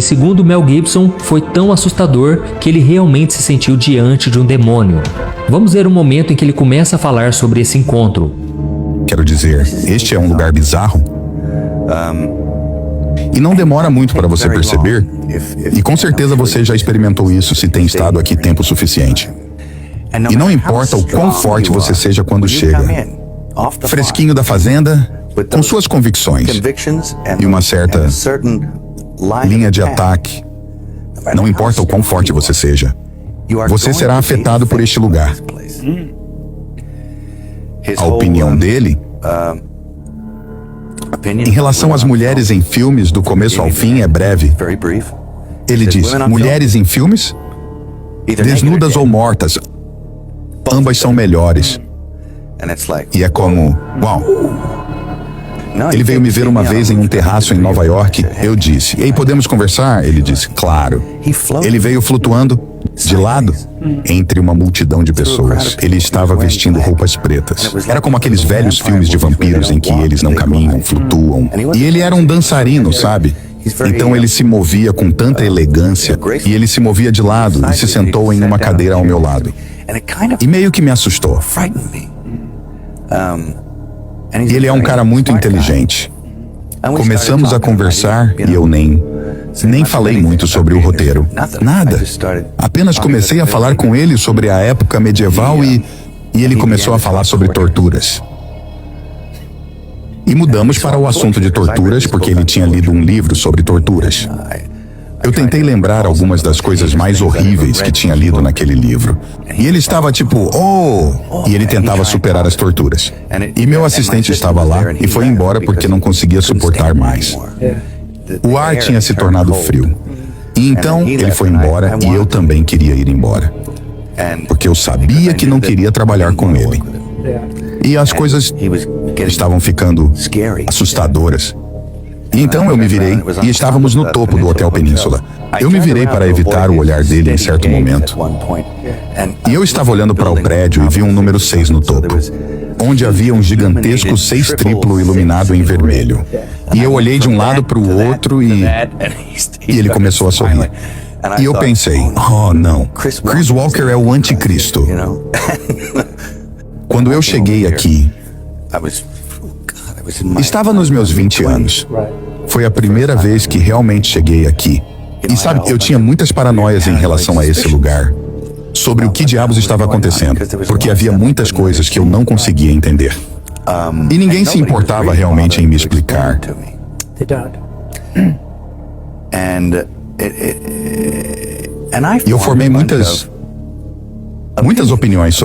e segundo Mel Gibson, foi tão assustador que ele realmente se sentiu diante de um demônio. Vamos ver um momento em que ele começa a falar sobre esse encontro. Quero dizer, este é um lugar bizarro. E não demora muito para você perceber, e com certeza você já experimentou isso se tem estado aqui tempo suficiente. E não importa o quão forte você seja quando chega, fresquinho da fazenda, com suas convicções e uma certa linha de ataque, não importa o quão forte você seja, você será afetado por este lugar. A opinião dele, em relação às mulheres em filmes do começo ao fim, é breve. Ele diz, mulheres em filmes, desnudas ou mortas, ambas são melhores. E é como, uau. Ele veio me ver uma vez em um terraço em Nova York. Eu disse, ei, podemos conversar? Ele disse, claro. Ele veio flutuando de lado entre uma multidão de pessoas. Ele estava vestindo roupas pretas. Era como aqueles velhos filmes de vampiros em que eles não caminham, flutuam. E ele era um dançarino, sabe? Então ele se movia com tanta elegância e ele se movia de lado e se sentou em uma cadeira ao meu lado. E meio que me assustou. Ele é um cara muito inteligente. Começamos a conversar e eu nem falei muito sobre o roteiro. Nada. Apenas comecei a falar com ele sobre a época medieval e ele começou a falar sobre torturas. E mudamos para o assunto de torturas porque ele tinha lido um livro sobre torturas. Eu tentei lembrar algumas das coisas mais horríveis que tinha lido naquele livro. E ele estava tipo, oh! E ele tentava superar as torturas. E meu assistente estava lá e foi embora porque não conseguia suportar mais. O ar tinha se tornado frio. E então ele foi embora e eu também queria ir embora. Porque eu sabia que não queria trabalhar com ele. E as coisas estavam ficando assustadoras. E então eu me virei e estávamos no topo do Hotel Península. Eu me virei para evitar o olhar dele em certo momento. E eu estava olhando para o prédio e vi um número 6 no topo, onde havia um gigantesco 6 triplo iluminado em vermelho. E eu olhei de um lado para o outro e ele começou a sorrir. E eu pensei, oh não, Chris Walker é o anticristo. Quando eu cheguei aqui, estava nos meus 20 anos. Foi a primeira vez que realmente cheguei aqui. E sabe, eu tinha muitas paranoias em relação a esse lugar, sobre o que diabos estava acontecendo, porque havia muitas coisas que eu não conseguia entender. E ninguém se importava realmente em me explicar. E eu formei muitas opiniões sobre